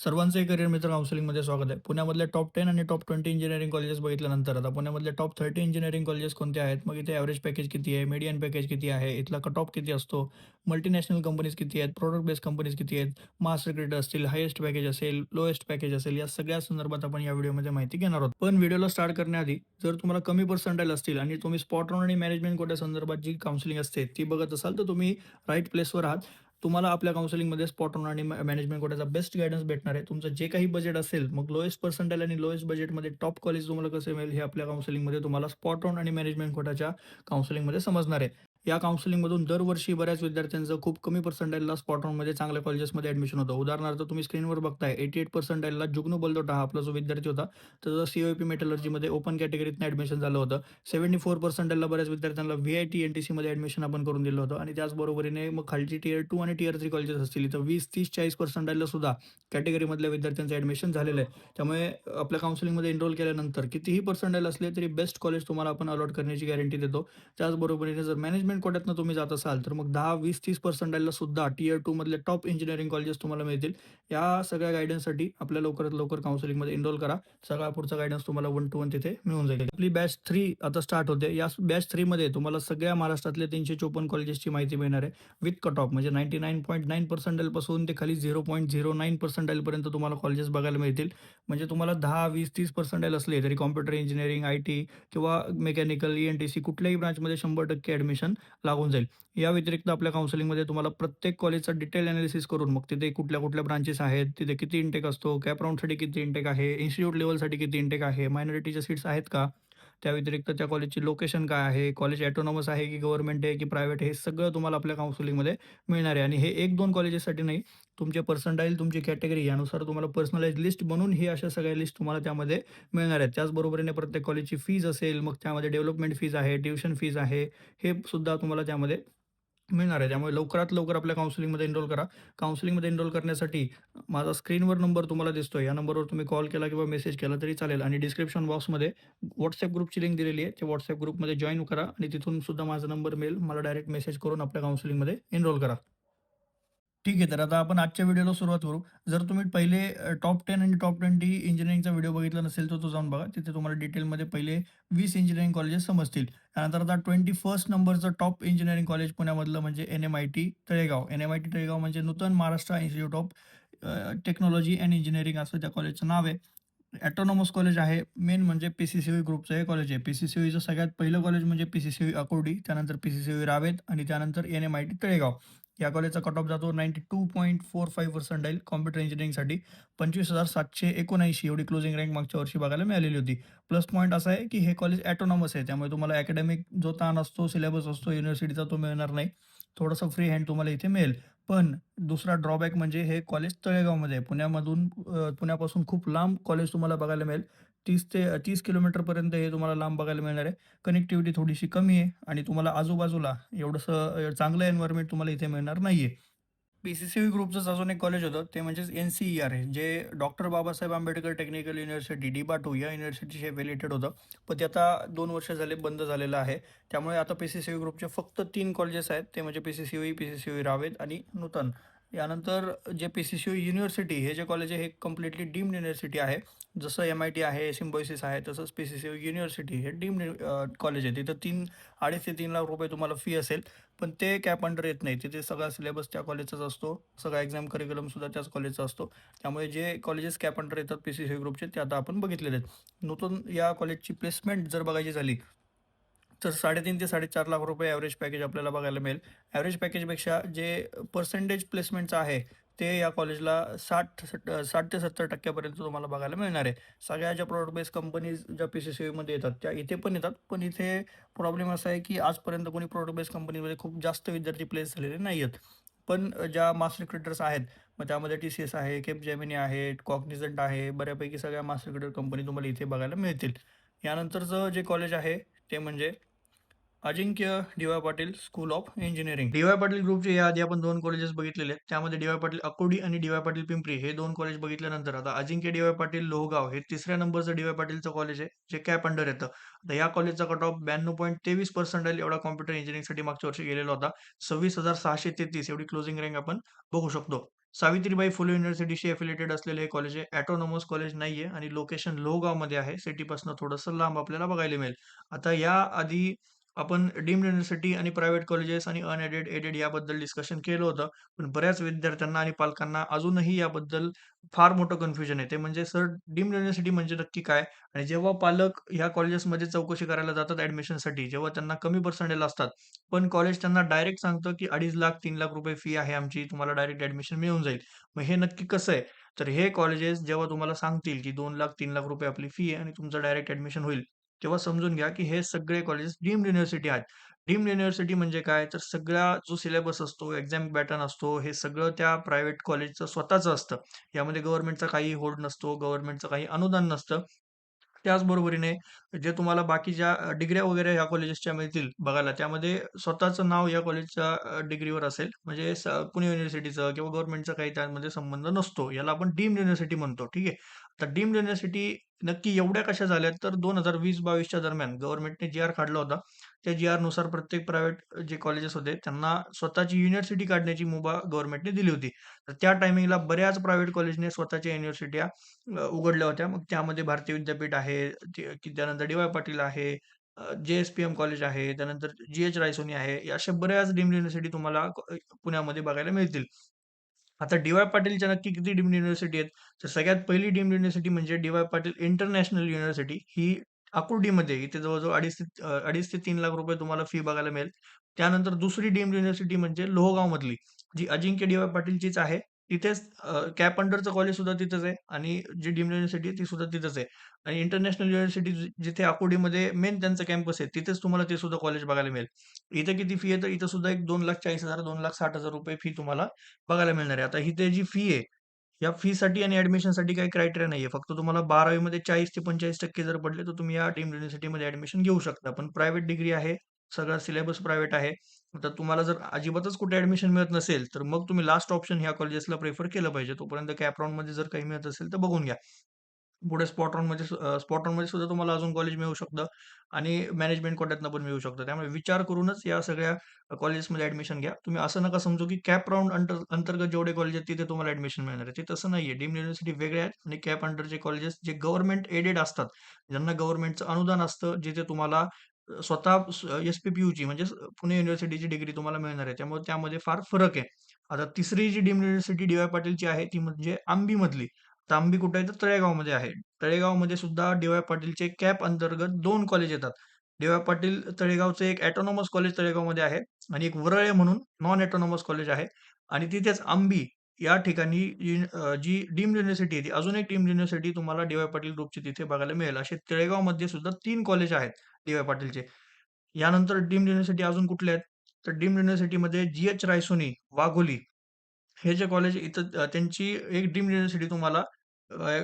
सर्वांचे करिअर मित्र काउन्सिलिंगमध्ये स्वागत आहे. पुण्यामधले टॉप 10 आणि टॉप 20 इंजिनिअरिंग कॉलेजेस बघितल्यानंतर आता पुण्यामधले टॉप 30 इंजिनिअरिंग कॉलेजेस कोणते आहेत? मग इथे ॲव्हरेज पॅकेज किती आहे? मीडियन पॅकेज किती आहे? इथला कट ऑफ किती असतो? मल्टीनॅशनल कंपनीज किती आहेत? प्रॉडक्ट बेस्ड कंपनीज किती आहेत? मास सिक्रेट असतील, हायेस्ट पॅकेज असेल, लोएस्ट पॅकेज असेल, या सगळ्या संदर्भात आपण या व्हिडिओमध्ये माहिती घेणार आहोत. पण व्हिडिओला स्टार्ट करण्याआधी जर तुम्हाला कमी पर्सेंटाईल असतील आणि तुम्ही स्पॉट ऑन आणि मॅनेजमेंट कोट्या संदर्भात जी काउन्सिलिंग असते ती बघत असाल तर तुम्ही राईट प्लेसवर आहात. तुम्हाला आपल्या काउन्सिलिंगमध्ये स्पॉट ऑन आणि मॅनेजमेंट कोट्याचा बेस्ट गाईडन्स भेटणार आहे. तुमचं जे काही बजेट असेल, मग लोएस्ट पर्सेंटाईल आणि लोएस्ट बजेटमध्ये टॉप कॉलेज तुम्हाला कसे मिळेल, हे आपल्या काउन्सिलिंगमध्ये तुम्हाला स्पॉट ऑन आणि मॅनेजमेंट कोट्याच्या काउन्सिलिंगमध्ये समजणार आहे. या काउन्सिलिंगमधून दरवर्षी बऱ्याच विद्यार्थ्यांचं खूप कमी पर्सेंटाईलला स्पॉट ऑनमध्ये चांगल्या कॉलेजेसमध्ये ॲडमिशन होतं. उदाहरणार्थ तुम्ही स्क्रीनवर बघताय 88 पर्सेंटाईलला जुगनू बलदोटा हा आपला जो विद्यार्थी होता, त्याचं सी-ओ-पी मेटलर्जीमध्ये ओपन कॅटेगरीतनं ॲडमिशन झालं होतं. 74 पर्सेंटाईलला बऱ्याच विद्यार्थ्यांना व्ही-आय-टी, एन-टी-सीमध्ये ॲडमिशन आपण करून दिलं होतं आणि त्याचबरोबरीने मग खालची टियर 2 आणि टियर 3 कॉलेजेस असतील, इथं 20, 30, 40 पर्सेंटाईलला सुद्धा कॅटेगरीमधल्या विद्यार्थ्यांचं ॲडमिशन झालेलं आहे. त्यामुळे आपल्या काउन्सिलिंगमध्ये एनरोल केल्यानंतर कितीही पर्सेंटाईल असले तरी बेस्ट कॉलेज तुम्हाला आपण अलॉट करण्याची गॅरंटी देतो. त्याचबरोबरीने जर मॅनेजमेंट कोट्यातनं तुम्ही जात असाल, तर मग 10, 20, 30 पर्सेंटाईलला सुद्धा टियर 2 मधले टॉप इंजिनिअरिंग कॉलेजेस तुम्हाला मिळतील. या सगळ्या गाईडन्ससाठी आपल्या लवकरात लवकर काउन्सिलिंगमध्ये एनरोल करा. सगळा पुढचा गाईडन्स तुम्हाला 1 to 1 तिथे मिळून जाईल. आपली बॅच 3 आता स्टार्ट होते. या बॅच 3 मध्ये तुम्हाला सगळ्या महाराष्ट्रातल्या 354 कॉलेजेसची माहिती मिळणार आहे. विथ कट ऑफ म्हणजे 99.9 पर्सेंटाईल पासून ते खाली 0.09 पर्सेंटाईल पर्यंत तुम्हाला कॉलेजेस बघायला मिळतील. म्हणजे तुम्हाला 10, 20, 30 पर्सेंटाईल असले तरी कॉम्प्युटर इंजिनिअरिंग, आय-टी किंवा मेकॅनिकल, ई-एन-टी-सी कुठल्याही ब्रांचमध्ये 100% ॲडमिशन लागून जाईल. या व्यतिरिक्त आपल्या काउन्सिलिंगमध्ये तुम्हाला प्रत्येक कॉलेजचा डिटेल एनालिसिस करून मग तिथे कुठल्या-कुठल्या ब्रांचेस आहेत, तिथे किती इंटेक असतो, कॅप राउंडसाठी किती इंटेक आहे, इन्स्टिट्यूट लेव्हलसाठी किती इंटेक आहे, मायनॉरिटीच्या सीट्स आहेत का? त्या व्यतिरिक्त त्या कॉलेजची लोकेशन काय आहे, कॉलेज ऑटोनॉमस आहे की गव्हर्नमेंट आहे की प्रायव्हेट आहे, हे सगळं तुम्हाला आपल्या काउन्सिलिंगमध्ये मिळणार आहे. आणि हे 1-2 कॉलेजेससाठी नाही, तुमचे पर्सेंटाईल, तुमची कॅटेगरी यानुसार तुम्हाला पर्सनलाइज लिस्ट बनवून ही अशा सगळ्या लिस्ट तुम्हाला त्यामध्ये मिळणार आहेत. त्याचबरोबरीने प्रत्येक कॉलेजची फीज असेल, मग त्यामध्ये डेव्हलपमेंट फीज आहे, ट्युशन फीज आहे, हे सुद्धा तुम्हाला त्यामध्ये मिळणार आहे. त्यामुळे लवकरात लवकर आपल्या काउन्सिलिंगमध्ये एनरोल करा. काउन्सिलिंगमध्ये एनरोल करण्यासाठी माझा स्क्रीनवर नंबर तुम्हाला दिसतोय. या नंबरवर तुम्ही कॉल केला किंवा मेसेज केला तरी चालेल आणि डिस्क्रिप्शन बॉक्समध्ये WhatsApp ग्रुपची लिंक दिलेली आहे. त्या WhatsApp ग्रुपमध्ये जॉइन करा आणि तिथून सुद्धा माझा नंबर मिळेल. मला डायरेक्ट मेसेज करून आपल्या काउन्सिलिंगमध्ये एनरोल करा. ठीक आहे, तर आता आपण आजच्या व्हिडिओला सुरुवात करू. जर तुम्ही पहिले टॉप 10 आणि टॉप 20 इंजिनिअरिंगचा व्हिडिओ बघितला नसेल, तर तो जाऊन बघा. तिथे तुम्हाला डिटेलमध्ये पहिले 20 इंजिनिअरिंग कॉलेजेस समजतील. त्यानंतर आता 21st नंबरचं टॉप इंजिनिअरिंग कॉलेज पुण्यामधलं म्हणजे NMIT तळेगाव. NMIT तळेगाव म्हणजे Nutan Maharashtra institute of technology and engineering असं त्या कॉलेजचं नाव आहे. ऑटोनॉमस कॉलेज आहे. मेन म्हणजे PCCOE ग्रुपचं हे कॉलेज आहे. PCCOEचं सगळ्यात पहिलं कॉलेज म्हणजे PCCOE अकोडी, त्यानंतर PCCOE रावेत आणि त्यानंतर NMIT तळेगाव. या कॉलेजचा कट ऑफ जातो 92.45 पर्सेंटाईल कॉम्प्युटर इंजिनिअरिंगसाठी. 25,779 एवढी क्लोजिंग रँक मागच्या वर्षी बघायला मिळालेली होती. प्लस पॉईंट असा आहे, की हे कॉलेज ऑटोनॉमस आहे. त्यामुळे तुम्हाला अकॅडमिक जो ताण असतो, सिलेबस असतो युनिव्हर्सिटीचा तो मिळणार नाही. थोडंसं फ्री हँड तुम्हाला इथे मिळेल. पण दुसरा ड्रॉबॅक म्हणजे हे कॉलेज तळेगावमध्ये आहे. पुण्यापासून खूप लांब कॉलेज तुम्हाला बघायला मिळेल. 30 ते 30 किलोमीटरपर्यंत हे तुम्हाला लांब बघायला मिळणार आहे. कनेक्टिव्हिटी थोडीशी कमी आहे आणि तुम्हाला आजूबाजूला एवढंसं चांगलं एन्व्हायर्नमेंट तुम्हाला इथे मिळणार नाहीये. PCCB ग्रुपचंच अजून एक कॉलेज होतं, ते म्हणजेच NCER आहे, जे doctor Babasaheb Ambedkar technical university DIPATU या युनिव्हर्सिटीशी एफिलिएटेड होतं. पण ते आता 2 वर्ष झाले बंद झालेलं आहे. त्यामुळे आता PCCB ग्रुपचे फक्त 3 कॉलेजेस आहेत. ते म्हणजे PCCOE, PCCOE रावेत आणि नूतन. यानंतर जे PCCOE युनिव्हर्सिटी हे जे कॉलेज आहे, हे कंप्लीटली डीम्ड युनिव्हर्सिटी आहे. जसं MIT आहे, सिम्बायोसिस आहे, तसंच PCCOE युनिव्हर्सिटी हे डीम्ड कॉलेज आहे. तिथं 2.5 ते 3 लाख रुपये तुम्हाला फी असेल. पण ते कॅप अंडर येत नाही. तिथे सगळा सिलेबस त्या कॉलेजचाच असतो. सगळा एक्झाम करिक्युलमसुद्धा त्याच कॉलेजचा असतो. त्यामुळे जे कॉलेजेस कॅप अंडर येतात PCCOE ग्रुपचे ते आता आपण बघितलेले आहेत. नूतन या कॉलेजची प्लेसमेंट जर बघायची झाली, तर 3.5 ते 4.5 लाख रुपये ॲव्हरेज पॅकेज आपल्याला बघायला मिळेल. ॲव्हरेज पॅकेजपेक्षा जे पर्सेंटेज प्लेसमेंटचं आहे, ते या कॉलेजला 60 ते 70% पर्यंत तुम्हाला बघायला मिळणार आहे. सगळ्या ज्या प्रॉडक्ट बेस्ड कंपनीज ज्या PCCOEमध्ये येतात, त्या इथे पण येतात. पण इथे प्रॉब्लेम असा आहे, की आजपर्यंत कोणी प्रॉडक्ट बेस्ड कंपनीमध्ये खूप जास्त विद्यार्थी प्लेस झालेले नाही आहेत. पण ज्या मास रिक्रुटर्स आहेत, मग त्यामध्ये TCS आहे, Capgemini आहे, Cognizant आहे, बऱ्यापैकी सगळ्या मास रिक्रुटर कंपनी तुम्हाला इथे बघायला मिळतील. यानंतरचं जे कॉलेज आहे, ते म्हणजे Ajinkya D Y Patil school of engineering. D Y Patil ग्रुपचे याआधी आपण 2 कॉलेजेस बघितलेले आहेत. त्यामध्ये डी.वाय पाटील अकोडी आणि डी.वाय पाटील पिंपरी हे 2 कॉलेज बघितल्यानंतर आता अजिंक्य डी.वाय पाटील लोहगाव हे 3ऱ्या नंबरचं डी.वाय पाटीलचं कॉलेज आहे, जे कॅप अंडर येतं. आता या कॉलेजचा कट ऑफ 92.23 पर्सेंटाइल एवढा कॉम्प्युटर इंजिनिअरिंगसाठी मागच्या वर्षी गेलेला होता. 26,633 एवढी क्लोजिंग रँक आपण बघू शकतो. सावित्रीबाई फुले युनिव्हर्सिटीशी एफिलिएटेड असलेले हे कॉलेज आहे. ऑटोनॉमस कॉलेज नाहीये आणि लोकेशन लोहगावमध्ये आहे. सिटीपासून थोडंसं लांब आपल्याला बघायला मिळेल. आता याआधी आपण डीम्ड युनिव्हर्सिटी आणि प्रायव्हेट कॉलेजेस आणि अनएडेड, एडेड याबद्दल डिस्कशन केलं होतं. पण बऱ्याच विद्यार्थ्यांना आणि पालकांना अजूनही याबद्दल फार मोठं कन्फ्युजन आहे. ते म्हणजे सर डीम्ड युनिव्हर्सिटी म्हणजे नक्की काय? आणि जेव्हा पालक ह्या कॉलेजेसमध्ये चौकशी करायला जातात ॲडमिशनसाठी, जेव्हा त्यांना कमी पर्सेंटाइल असतात, पण कॉलेज त्यांना डायरेक्ट सांगतं, की 2.5 लाख, 3 लाख रुपये फी आहे आमची, तुम्हाला डायरेक्ट ॲडमिशन मिळून जाईल. मग हे नक्की कसं आहे? तर हे कॉलेजेस जेव्हा तुम्हाला सांगतील, की 2 लाख, 3 लाख रुपये आपली फी आहे आणि तुमचं डायरेक्ट ॲडमिशन होईल. तेव्हा समजून घ्या, की हे सगळे कॉलेजेस डीम्ड युनिव्हर्सिटी आहेत. डीम्ड युनिव्हर्सिटी म्हणजे काय? तर सगळा जो सिलेबस असतो, एक्झाम पॅटर्न असतो, हे सगळं त्या प्रायव्हेट कॉलेजचं स्वतःचं असतं. यामध्ये गव्हर्नमेंटचा काही होल्ड नसतो, गव्हर्नमेंटचं काही अनुदान नसतं. त्याचबरोबरीने जे तुम्हाला बाकीच्या डिग्र्या वगैरे ह्या कॉलेजेसच्या मिळतील बघायला, त्यामध्ये स्वतःचं नाव या कॉलेजच्या डिग्रीवर असेल. म्हणजे पुणे युनिव्हर्सिटीचं किंवा गव्हर्नमेंटचा काही त्यामध्ये संबंध नसतो. याला आपण डीम्ड युनिव्हर्सिटी म्हणतो. ठीक आहे. आता डीम्ड युनिव्हर्सिटी नक्की एवढ्या कशा झाल्यात, तर 2020-22च्या दरम्यान गव्हर्नमेंटने जी-आर काढला होता. त्या जी-आरनुसार प्रत्येक प्रायव्हेट जे कॉलेजेस होते, त्यांना स्वतःची युनिव्हर्सिटी काढण्याची मुभा गव्हर्नमेंटने दिली होती. तर त्या टायमिंगला बऱ्याच प्रायव्हेट कॉलेजने स्वतःच्या युनिव्हर्सिट्या उघडल्या होत्या. मग त्यामध्ये भारतीय विद्यापीठ आहे, त्यानंतर डी-वाय पाटील आहे, जे-एस-पी-एम कॉलेज आहे, त्यानंतर जी-एच रायसोनी आहे. या अशा बऱ्याच डीम्ड युनिव्हर्सिटी तुम्हाला पुण्यामध्ये बघायला मिळतील. आता डी-वाय पाटीलच्या नक्की किती डीम्ड युनिव्हर्सिटी आहेत? तर सगळ्यात पहिली डीम्ड युनिव्हर्सिटी म्हणजे डी-वाय पाटील इंटरनॅशनल युनिव्हर्सिटी. ही आकुर्डीमध्ये आहे. इथे जवळ-जवळ 2.5 ते 3 लाख रुपये तुम्हाला फी बघायला मिळेल. त्यानंतर दुसरी डीम्ड युनिव्हर्सिटी म्हणजे लोहगावमधली, जी अजिंक्य डी-वाय पाटीलचीच आहे. तिथेच कॅप अंडरचं कॉलेज सुद्धा तिथंच आहे आणि जी डीम्ड युनिव्हर्सिटी आहे ती सुद्धा तिथंच आहे. आणि इंटरनॅशनल युनिव्हर्सिटी जिथे आकुर्डीमध्ये मेन त्यांचं कॅम्पस आहे, तिथेच तुम्हाला ते सुद्धा कॉलेज बघायला मिळेल. इथं किती फी आहे? तर इथं सुद्धा एक 2,40,000 2,60,000 रुपये फी तुम्हाला बघायला मिळणार आहे. आता ही जी फी आहे, या फीसाठी आणि ॲडमिशनसाठी काही क्रायटेरिया नाहीये. फक्त तुम्हाला 12वी मध्ये 40% ते 45% जर पडले, तर तुम्ही या डीम्ड युनिव्हर्सिटीमध्ये ॲडमिशन घेऊ शकता. पण प्रायव्हेट डिग्री आहे, सगळा सिलेबस प्रायव्हेट आहे. तर तुम्हाला जर अजिबातच कुठे ॲडमिशन मिळत नसेल, तर मग तुम्ही लास्ट ऑप्शन ह्या कॉलेजेसला प्रिफर केलं पाहिजे. तोपर्यंत कॅप राउंडमध्ये जर काही मिळत असेल, तर बघून घ्या. पुढे स्पॉट राउंडमध्ये सुद्धा तुम्हाला अजून कॉलेज मिळू शकतं आणि मॅनेजमेंट कोट्यातनं पण मिळू शकतं. त्यामुळे विचार करूनच या सगळ्या कॉलेजेसमध्ये ॲडमिशन घ्या. तुम्ही असं नका समजू, की कॅप राउंड अंतर्गत जेवढे कॉलेज आहेत तिथे तुम्हाला ॲडमिशन मिळणार आहे. ते तसं नाहीये. डीम्ड युनिव्हर्सिटी वेगळ्या आहेत आणि कॅप अंडरचे कॉलेजेस जे गव्हर्नमेंट एडेड असतात, ज्यांना गव्हर्नमेंटचं अनुदान असतं, जिथे तुम्हाला स्वतः एस-पी-पी-यूची म्हणजे पुणे युनिव्हर्सिटीची डिग्री तुम्हाला मिळणार आहे. त्यामुळे त्यामध्ये फार फरक आहे. आता तिसरी जी डीम्ड युनिव्हर्सिटी डी-वाय पाटीलची आहे, ती म्हणजे अंबीमधली. तर अंबी कुठे आहे? तर तळेगावमध्ये आहे. तळेगावमध्ये सुद्धा डी-वाय पाटीलचे कॅप अंतर्गत 2 कॉलेज येतात. डी-वाय पाटील तळेगावचं एक ऑटोनॉमस कॉलेज तळेगावमध्ये आहे आणि एक वरळे म्हणून नॉन ऑटोनॉमस कॉलेज आहे आणि तिथेच अंबी या ठिकाणी जी डीम्ड युनिव्हर्सिटी आहे, ती अजून एक डीम्ड युनिव्हर्सिटी तुम्हाला डी-वाय पाटील ग्रुपची तिथे बघायला मिळेल. असे तळेगावमध्ये सुद्धा 3 कॉलेज आहेत डी-वाय पाटीलचे. यानंतर डीम्ड युनिव्हर्सिटी अजून कुठल्या आहेत? तर डीम्ड युनिव्हर्सिटीमध्ये जी-एच रायसोनी, वाघोली हे जे कॉलेज इथं त्यांची एक डीम्ड युनिव्हर्सिटी तुम्हाला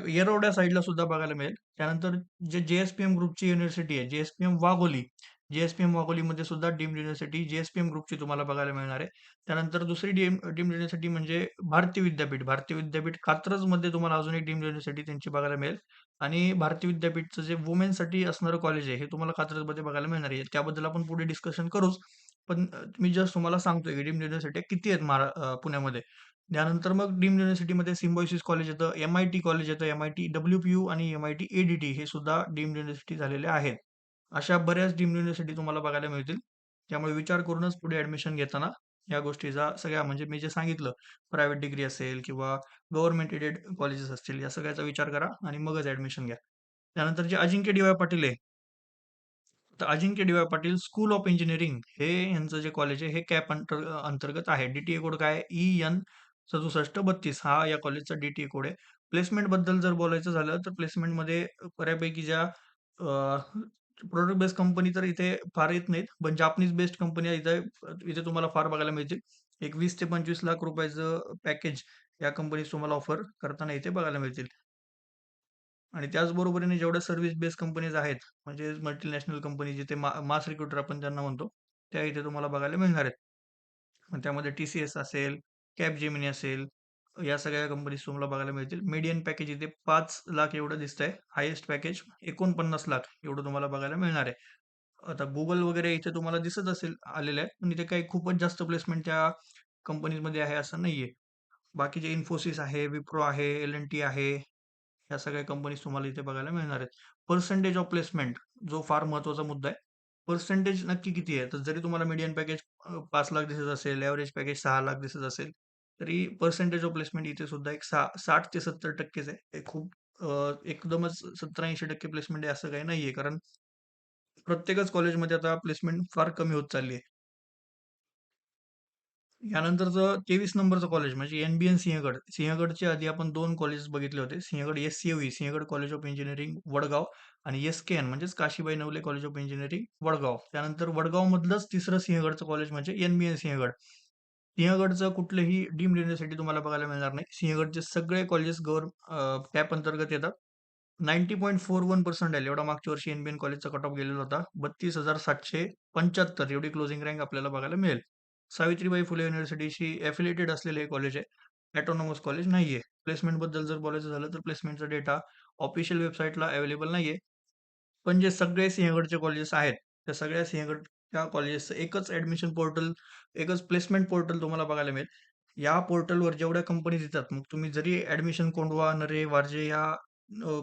येरवडा साइडला सुद्धा बघायला मिळेल. त्यानंतर जे जे-एस-पी-एम ग्रुपची युनिव्हर्सिटी आहे, जे-एस-पी-एम वाघोली. जे-एस-पी-एम वाघोलीमध्ये सुद्धा डीम्ड युनिव्हर्सिटी जे-एस-पी-एम ग्रुपची तुम्हाला बघायला मिळणार आहे. त्यानंतर दुसरी डीम्ड युनिव्हर्सिटी म्हणजे भारती विद्यापीठ. भारती विद्यापीठ कात्रजमध्ये तुम्हाला अजून एक डीम्ड युनिव्हर्सिटी त्यांची बघायला मिळेल आणि भारती विद्यापीठचं जे वुमेनसाठी असणारं कॉलेज आहे, हे तुम्हाला कात्रजमध्ये बघायला मिळणार आहे. त्याबद्दल आपण पुढे डिस्कशन करूच. पण मी जस्ट तुम्हाला सांगतोय की डीम्ड युनिव्हर्सिटी किती आहेत पुण्यामध्ये. त्यानंतर मग डीम्ड युनिव्हर्सिटीमध्ये सिम्बायोसिस कॉलेज येतं, एम-आय-टी कॉलेज येतं, एम-आय-टी डब्ल्यू-पी-यू आणि एम-आय-टी ए-डी-टी हे सुद्धा डीम्ड युनिव्हर्सिटी झालेले आहेत. अशा बऱ्याच डीम्ड युनिव्हर्सिटी तुम्हाला बघायला मिळतील. त्यामुळे विचार करूनच पुढे ॲडमिशन घेताना या गोष्टीचा सगळ्या म्हणजे मी जे सांगितलं प्रायव्हेट डिग्री असेल किंवा गव्हर्नमेंट एडेड कॉलेजेस असतील या सगळ्याचा विचार करा आणि मगच ॲडमिशन घ्या. त्यानंतर जे अजिंक्य डी-वाय पाटील आहे तर Ajinkya D Y Patil school of engineering हे यांचं जे कॉलेज आहे हे कॅप अंतर्गत आहे. डी-टी-ए कोड काय आहे? ई-एन 6732 हा या कॉलेजचा डी-टी-ए कोड आहे. प्लेसमेंटबद्दल जर बोलायचं झालं तर प्लेसमेंटमध्ये बऱ्यापैकी ज्या प्रॉडक्ट बेस्ड कंपनी तर इथे फार येत नाहीत. पण जापनीज बेस्ड कंपन्या इथे इथे तुम्हाला फार बघायला मिळतील. एक 20 ते 25 लाख रुपयाचं पॅकेज या कंपनीज तुम्हाला ऑफर करताना इथे बघायला मिळतील. आणि त्याचबरोबरीने जेवढ्या सर्व्हिस बेस्ड कंपनीज आहेत, म्हणजे मल्टीनॅशनल कंपनी जिथे मास रिक्रुटर आपण त्यांना म्हणतो, त्या इथे तुम्हाला बघायला मिळणार आहेत. मग त्यामध्ये TCS असेल, Capgemini असेल, या सगळ्या कंपनीज तुम्हाला बघायला मिळतील. मीडियन पॅकेज इथे 5,00,000 एवढं दिसतंय. हायेस्ट पॅकेज 49,00,000 एवढं तुम्हाला बघायला मिळणार आहे. आता Google वगैरे इथे तुम्हाला दिसत असेल आलेले आहेत, पण इथे काही खूपच जास्त प्लेसमेंट त्या कंपनीजमध्ये आहे असं नाहीये. बाकीचे Infosys आहे, Wipro आहे, L&T आहे, ह्या सगळ्या कंपनीज तुम्हाला इथे बघायला मिळणार आहेत. पर्सेंटेज ऑफ प्लेसमेंट जो फार महत्त्वाचा मुद्दा आहे. पर्सेंटेज नक्की किती आहे? तर जरी तुम्हाला मीडियन पॅकेज 5,00,000 दिसत असेल, एव्हरेज पॅकेज 6,00,000 दिसत असेल, तरी पर्सेंटेज ऑफ प्लेसमेंट इथे सुद्धा एक 60 ते 70% आहे. हे खूप एकदमच 70-80% प्लेसमेंट आहे असं काही नाहीये. कारण प्रत्येकच कॉलेजमध्ये आता प्लेसमेंट फार कमी होत चालली आहे. यानंतरचं 23 नंबरचं कॉलेज म्हणजे एन सिंहगड. सिंहगडच्या आधी आपण 2 कॉलेज बघितले होते. Sinhagad SCOE Sinhagad college of engineering Vadgaon आणि SKN म्हणजेच Kashibai Navale college of engineering Vadgaon. त्यानंतर वडगावमधलंच तिसरं सिंहगडचं कॉलेज म्हणजे NBN सिंहगड. सिंहगडचं कुठलेही डीम्ड युनिव्हर्सिटी तुम्हाला बघायला मिळणार नाही. सिंहगडचे सगळे कॉलेजेस कॅप अंतर्गत येतात. 90.41% एवढा मागच्या वर्षी NBN कॉलेजचा कट ऑफ गेलेला होता. 32,775 एवढी क्लोजिंग रँक आपल्याला बघायला मिळेल. सावित्रीबाई फुले युनिव्हर्सिटीशी एफिलिएटेड असलेलं हे कॉलेज आहे. ऑटोनॉमस कॉलेज नाहीये. प्लेसमेंटबद्दल जर बोलायचं झालं तर प्लेसमेंटचा डेटा ऑफिशियल वेबसाईटला अवेलेबल नाहीये. पण जे सगळे सिंहगडचे कॉलेजेस आहेत, त्या सगळ्या सिंहगडच्या कॉलेजेसचं एकच ॲडमिशन पोर्टल, एकच प्लेसमेंट पोर्टल तुम्हाला बघायला मिळेल. या पोर्टलवर जेवढ्या कंपनीज येतात, मग तुम्ही जरी ॲडमिशन कोंढवा, नरे, वारजे या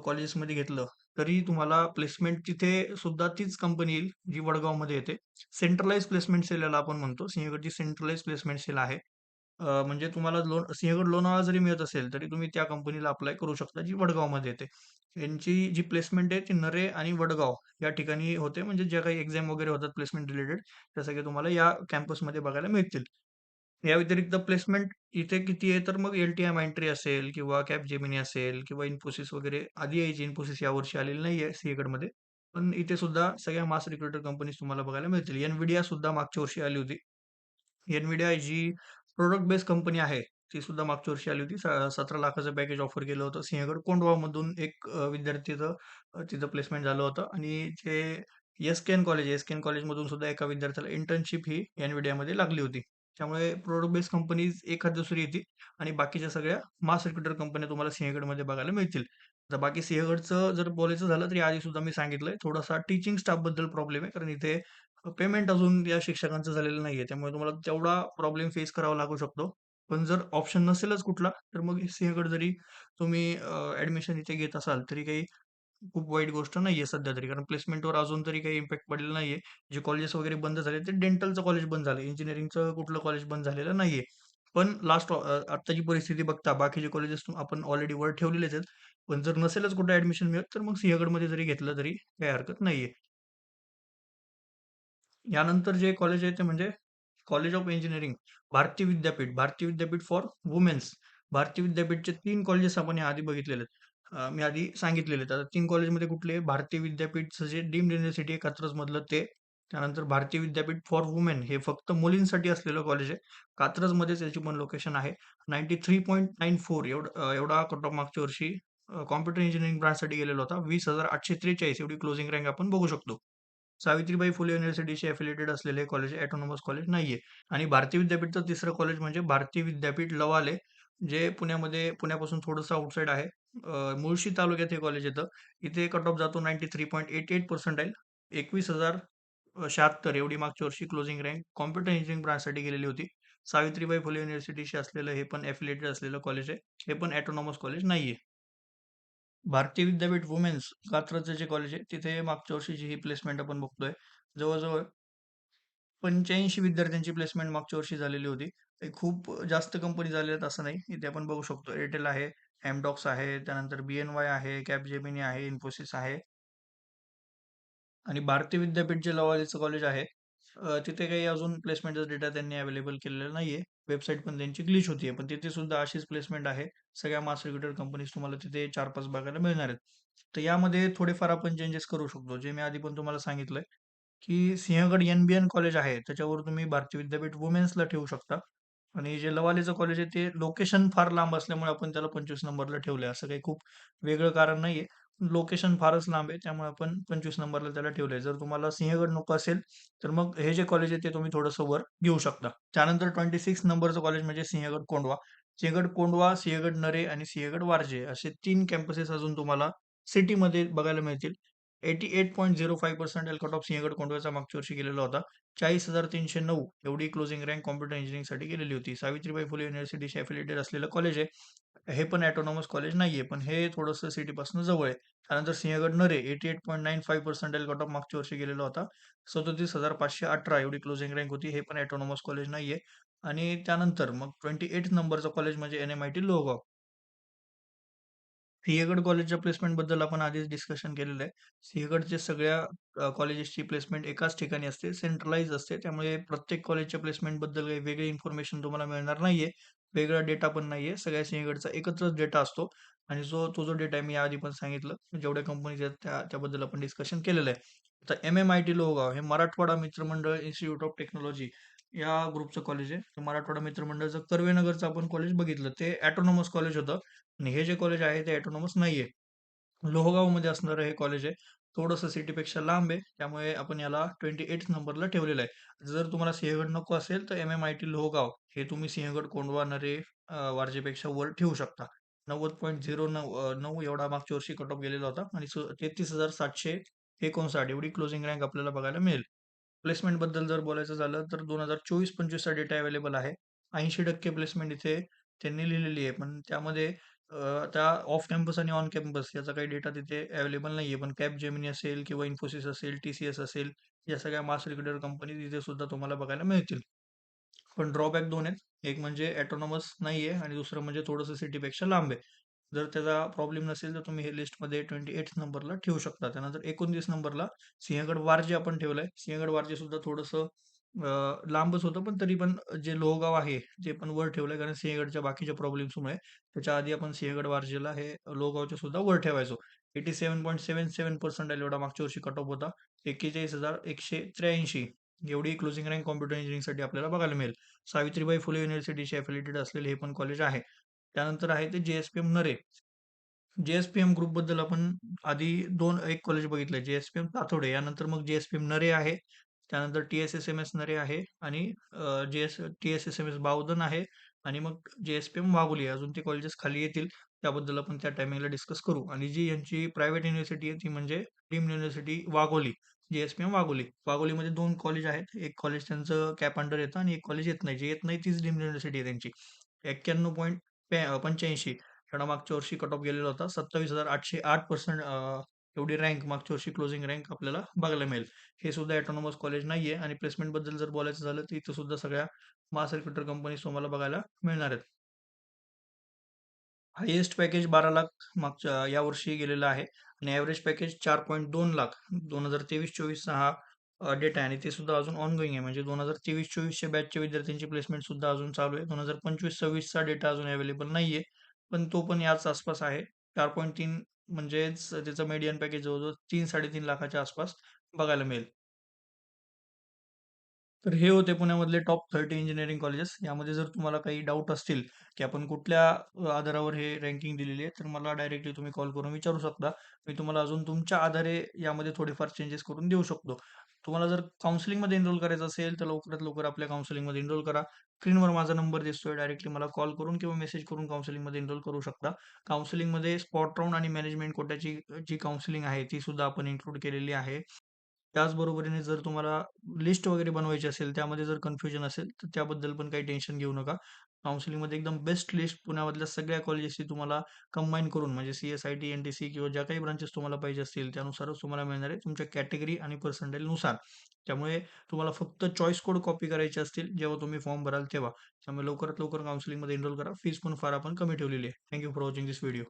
कॉलेजेसमध्ये घेतलं, तरी तुम्हाला प्लेसमेंट तिथे सुद्धा तीच कंपनी येईल, जी वडगावमध्ये येते. सेंट्रलाइज प्लेसमेंट सेल याला आपण म्हणतो. सिंहगडची सेंट्रलाइज प्लेसमेंट सेल आहे. म्हणजे तुम्हाला सिंहगड लोणावळा जरी मिळत असेल, तरी तुम्ही त्या कंपनीला अप्लाय करू शकता, जी वडगावमध्ये येते. यांची जी प्लेसमेंट आहे ती नरे आणि वडगाव या ठिकाणी होते. म्हणजे ज्या काही एक्झाम वगैरे होतात प्लेसमेंट रिलेटेड, त्या सगळ्या तुम्हाला या कॅम्पसमध्ये बघायला मिळतील. या व्यतिरिक्त प्लेसमेंट इथे किती आहे, तर मग LTI Mindtree असेल किंवा Capgemini असेल किंवा Infosys वगैरे आधी यायची. Infosys यावर्षी आलेली नाहीये सिंहगडमध्ये. पण इथे सुद्धा सगळ्या मास रिक्रुटर कंपनीज तुम्हाला बघायला मिळतील. NVIDIA सुद्धा मागच्या वर्षी आली होती. NVIDIA जी प्रॉडक्ट बेस्ड कंपनी आहे, ती सुद्धा मागच्या वर्षी आली होती. 17,00,000चं पॅकेज ऑफर केलं होतं. सिंहगड कोंढवामधून एक विद्यार्थीचं तिथं प्लेसमेंट झालं होतं आणि जे SKN कॉलेज आहे, SKN कॉलेजमधून सुद्धा एका विद्यार्थ्याला इंटर्नशिप ही NVIDIAमध्ये लागली होती. त्यामुळे प्रॉडक्ट बेस्ड कंपनीज एखाद दुसरी येतील आणि बाकीच्या सगळ्या मास रिक्रुटर कंपन्या तुम्हाला सिंहगडमध्ये बघायला मिळतील. तर बाकी सिंहगडचं जर बोलायचं झालं, तरी आधी सुद्धा मी सांगितलंय, थोडासा टीचिंग स्टाफबद्दल प्रॉब्लेम आहे. कारण इथे पेमेंट अजून या शिक्षकांचं झालेलं नाहीये. त्यामुळे तुम्हाला तेवढा प्रॉब्लेम फेस करावा लागू शकतो. पण जर ऑप्शन नसेलच कुठला, तर मग सिंहगड जरी तुम्ही ॲडमिशन इथे घेत असाल, तरी काही खूप वाईट गोष्ट नाहीये सध्या तरी. कारण प्लेसमेंटवर अजून तरी काही इम्पॅक्ट पडलेला नाहीये. जे कॉलेजेस वगैरे बंद झाले, ते डेंटलचं कॉलेज बंद झालं. इंजिनिअरिंगचं कुठलं कॉलेज बंद झालेलं नाहीये. पण आत्ताची परिस्थिती बघता बाकीचे कॉलेजेस आपण ऑलरेडी वर ठेवलेलेच आहेत. पण जर नसेलच कुठे ॲडमिशन मिळत, तर मग सिंहगडमध्ये जरी घेतलं तरी काही हरकत नाहीये. यानंतर जे कॉलेज आहे ते म्हणजे college of engineering, Bharati Vidyapeeth, Bharati Vidyapeeth for women's. Bharti विद्यापीठचे 3 colleges आपण याआधी बघितलेले आहेत. मी आधी सांगितलेले आहेत. आता 3 कॉलेजमध्ये कुठले? भारती विद्यापीठचं जे डीम्ड युनिव्हर्सिटी आहे कात्रजमधलं ते. त्यानंतर भारती विद्यापीठ फॉर वुमेन हे फक्त मुलींसाठी असलेलं कॉलेज आहे. कात्रजमध्येच याची पण लोकेशन आहे. 93.94 एवढा कट ऑफ मागच्या वर्षी कॉम्प्युटर इंजिनिअरिंग ब्रांचसाठी गेलेला होता. 20,843 एवढी क्लोजिंग रँक आपण बघू शकतो. सावित्रीबाई फुले युनिव्हर्सिटीशी एफिलिएटेड असलेले कॉलेज आहे, ऑटोनॉमस कॉलेज नाहीये. आणि भारती विद्यापीठचं तिसरं कॉलेज म्हणजे भारती विद्यापीठ लवाले, जे पुण्यापासून थोडंसं आउटसाइड आहे. मुळशी तालुक्यात हे कॉलेज येतं. इथे कट ऑफ जातो 93.88% 21,076 एवढी मागच्या वर्षी क्लोजिंग रँक कॉम्प्युटर इंजिनिअरिंग ब्रांचसाठी गेलेली होती. सावित्रीबाई फुले युनिव्हर्सिटीशी असलेलं हे पण एफिलिएटेड असलेलं कॉलेज आहे. हे पण ऑटोनॉमस कॉलेज नाहीये. भारतीय विद्यापीठ वुमेन्स कात्रजचं जे कॉलेज आहे, तिथे मागच्या वर्षीची ही प्लेसमेंट आपण बघतोय. जवळ-जवळ 85 विद्यार्थ्यांची प्लेसमेंट मागच्या वर्षी झालेली होती. ते खूप जास्त कंपनी झाल्या आहेत असं नाही. इथे आपण बघू शकतो एअरटेल आहे, एम्डॉक्स आहे, त्यानंतर BNY आहे, कॅपजेमिनी आहे, इन्फोसिस आहे आणि भारती विद्यापीठ जे लवालेचं कॉलेज आहे, तिथे काही अजून प्लेसमेंटचा डेटा त्यांनी अवेलेबल केलेला नाहीये. वेबसाईट पण त्यांची ग्लिच होतीये. पण तिथे सुद्धा अशीच प्लेसमेंट आहे. सगळ्या मास रिक्रुटर कंपनीज तुम्हाला तिथे 4-5 बघायला मिळणार आहेत. तर यामध्ये थोडेफार आपण चेंजेस करू शकतो. जे मी आधी पण तुम्हाला सांगितलंय. की सिंहगड NBN कॉलेज आहे, त्याच्यावर तुम्ही भारती विद्यापीठ वुमेन्सला ठेवू शकता आणि जे लवालेचं कॉलेज आहे ते लोकेशन फार लांब असल्यामुळे आपण त्याला 25 नंबरला ठेवलंय. असं काही खूप वेगळं कारण नाहीये. लोकेशन फारच लांब आहे. त्यामुळे आपण 25 नंबरला त्याला ठेवलंय. जर तुम्हाला सिंहगड नको असेल, तर मग हे जे कॉलेज आहे ते तुम्ही थोडंसं वर घेऊ शकता. त्यानंतर 26 नंबरचं कॉलेज म्हणजे सिंहगड कोंढवा. सिंहगड कोंढवा, सिंहगड नरे आणि सिंहगड वारजे असे 3 कॅम्पसेस अजून तुम्हाला सिटीमध्ये बघायला मिळतील. 88.05% कट ऑफ सिंहगड कोंढव्याचा मागच्या वर्षी गेलेला होता. 40,309 एवढी क्लोजिंग रँक कॉम्प्युटर इंजिनिअरिंगसाठी गेलेली होती. सावित्रीबाई फुले युनिव्हर्सिटीशी एफिलिएटेड असलेलं कॉलेज आहे. हे पण ऑटोनॉमस कॉलेज नाहीये, पण हे थोडंसं सिटीपासून जवळ आहे. त्यानंतर सिंहगड नरे 88.95% कट ऑफ मागच्या वर्षी गेलेला होता. 37,518 एवढी क्लोजिंग रँक होती. हे पण ऑटोनॉमस कॉलेज नाहीये. आणि त्यानंतर मग 28 नंबरचं कॉलेज म्हणजे एन-एम-आय-टी लोहगाव. सिंहगड कॉलेजच्या प्लेसमेंटबद्दल आपण आधीच डिस्कशन केलेलं आहे. सिंहगडच्या सगळ्या कॉलेजेसची प्लेसमेंट एकाच ठिकाणी असते, सेंट्रलाइज असते. त्यामुळे प्रत्येक कॉलेजच्या प्लेसमेंटबद्दल काही वेगळी इन्फॉर्मेशन तुम्हाला मिळणार नाहीये. वेगळा डेटा पण नाहीये. सगळ्या सिंहगडचा एकत्रच डेटा असतो आणि तो जो डेटा आहे मी याआधी पण सांगितलं. जेवढ्या कंपनीज आहेत त्याबद्दल आपण डिस्कशन केलेलं आहे. आता एम-एम-आय-टी लोहगाव हे मराठवाडा मित्रमंडळ इन्स्टिट्यूट ऑफ टेक्नॉलॉजी या ग्रुपचं कॉलेज आहे. मराठवाडा मित्रमंडळचं कर्वेनगरचं आपण कॉलेज बघितलं. ते ऑटोनॉमस कॉलेज होतं. आणि हे जे कॉलेज आहे ते ऑटोनॉमस नाहीये. लोहगावमध्ये असणारं हे कॉलेज आहे. थोडंसं सिटीपेक्षा लांब आहे. त्यामुळे आपण याला 28 नंबरला ठेवलेलं आहे. जर तुम्हाला सिंहगड नको असेल, तर एम-एम-आय-टी लोहगाव हे तुम्ही सिंहगड, कोंढवा, नरे, वारजेपेक्षा वर ठेवू शकता. 90.09 एवढा मागच्या वर्षी कट ऑफ गेलेला होता आणि 33,759 एवढी क्लोजिंग रँक आपल्याला बघायला मिळेल. प्लेसमेंटबद्दल जर बोलायचं झालं, तर 2024-25 चा डेटा अवेलेबल आहे. 80% प्लेसमेंट इथे त्यांनी लिहिलेली आहे. पण त्यामध्ये त्या ऑफ कॅम्पस आणि ऑन कॅम्पस याचा काही डेटा तिथे अवेलेबल नाहीये. पण Capgemini असेल किंवा Infosys असेल, TCS असेल, या सगळ्या मास रिक्रुटर कंपनी तिथे सुद्धा तुम्हाला बघायला मिळतील. पण ड्रॉबॅक 2 आहेत. एक म्हणजे ऑटोनॉमस नाहीये आणि दुसरं म्हणजे थोडंसं सिटीपेक्षा लांब आहे. जर त्याचा प्रॉब्लेम नसेल, तर तुम्ही हे लिस्टमध्ये 28 नंबरला ठेवू शकता. त्यानंतर 29 नंबरला सिंहगड वारजे आपण ठेवलंय. सिंहगड वारजे सुद्धा थोडंसं लांबच होतं, पण तरी पण जे लोहगाव आहे, ते पण वर ठेवलंय कारण सिंहगडच्या बाकीच्या प्रॉब्लेम्समुळे. त्याच्या आधी आपण सिंहगड वारजेला हे लोहगावच्या सुद्धा वर ठेवायचो. 87.77% एवढा मागच्या वर्षी कट ऑफ होता. 41,183 एवढी क्लोजिंग रँक कॉम्प्युटर इंजिनिअरिंगसाठी आपल्याला बघायला मिळेल. सावित्रीबाई फुले युनिव्हर्सिटीशी एफिलिएटेड असलेले हे पण कॉलेज आहे. त्यानंतर आहे ते जे-एस-पी-एम नरे. जे-एस-पी-एम ग्रुपबद्दल आपण आधी एक कॉलेज बघितलंय, जे-एस-पी-एम तातोडे. यानंतर मग जे-एस-पी-एम नरे आहे. त्यानंतर टी-एस-एस-एम-एस नरे आहे आणि टी-एस-एस-एम-एस बावधन आहे आणि मग जे-एस-पी-एम वाघोली आहे. अजून ते कॉलेजेस खाली येतील. त्याबद्दल आपण त्या टायमिंगला डिस्कस करू आणि जी यांची प्रायव्हेट युनिव्हर्सिटी आहे ती म्हणजे deemed university Wagholi, J S P M Wagholi. वाघोलीमध्ये 2 कॉलेज आहेत. एक कॉलेज त्यांचं कॅप अंडर येतं आणि एक कॉलेज येत नाही. जे येत नाही तीच डीम्ड युनिव्हर्सिटी आहे त्यांची. 91.85 एवढा मागच्या वर्षी कट ऑफ गेलेला होता. 27,808% एवढी रँक मागच्या वर्षी क्लोजिंग रँक आपल्याला बघायला मिळेल. हे सुद्धा ऑटोनॉमस कॉलेज नाहीये आणि प्लेसमेंटबद्दल जर बोलायचं झालं, तर इथं सुद्धा सगळ्या मास रिक्रुटर कंपनीज तुम्हाला बघायला मिळणार आहेत. हायेस्ट पॅकेज 12,00,000 मागच्या यावर्षी गेलेलं आहे आणि ॲव्हरेज पॅकेज 4.2 लाख 2023-24चा हा डेटा आहे आणि ते सुद्धा अजून ऑनगोइंग आहे. म्हणजे 2023-24च्या बॅचच्या विद्यार्थ्यांची प्लेसमेंट सुद्धा अजून चालू आहे. 2025-26चा डेटा अजून अवेलेबल नाहीये. पण तो पण याच आसपास आहे. 4.3 म्हणजेच त्याचं मीडियन पॅकेज जवळ-जवळ 3-3.5 लाखाच्या आसपास बघायला मिळेल. तर हे होते पुण्यामधले टॉप 30 इंजिनिअरिंग कॉलेजेस. यामध्ये जर तुम्हाला काही डाऊट असतील, की आपण कुठल्या आधारावर हे रँकिंग दिलेली आहे, तर मला डायरेक्टली तुम्ही कॉल करून विचारू शकता. मी तुम्हाला अजून तुमच्या आधारे यामध्ये थोडेफार चेंजेस करून देऊ शकतो. तुम्हाला जर काउन्सिलिंगमध्ये एनरोल करायचं असेल, तर लवकरात लवकर आपल्या काउन्सिलिंगमध्ये एनरोल करा. स्क्रीनवर माझा नंबर दिसतोय. डायरेक्टली मला कॉल करून किंवा मेसेज करून काउन्सिलिंगमध्ये एनरोल करू शकता. काउन्सिलिंगमध्ये स्पॉट राउंड आणि मॅनेजमेंट कोट्याची जी काउन्सिलिंग आहे, ती सुद्धा आपण इन्क्लूड केलेली आहे. त्याचबरोबरीने जर तुम्हाला लिस्ट वगैरे बनवायची असेल, त्यामध्ये जर कन्फ्युजन असेल, तर त्याबद्दल पण काही टेन्शन घेऊ नका. काउन्सिलिंगमध्ये एकदम बेस्ट लिस्ट पुण्यामधल्या सगळ्या कॉलेजेसची तुम्हाला कंबाईन करून म्हणजे सी-एस-आय-टी, एन-टी-सी किंवा ज्या काही ब्रांचेस तुम्हाला पाहिजे असतील, त्यानुसारच तुम्हाला मिळणार आहे तुमच्या कॅटेगरी आणि पर्सेंटाइलनुसार. त्यामुळे तुम्हाला फक्त चॉईस कोड कॉपी करायचे असतील, जेव्हा तुम्ही फॉर्म भराल तेव्हा. त्यामुळे लवकरात लवकर काउन्सिलिंगमध्ये एनरोल करा. फीस पण फार आपण कमी ठेवलेली आहे. Thank for watching this video.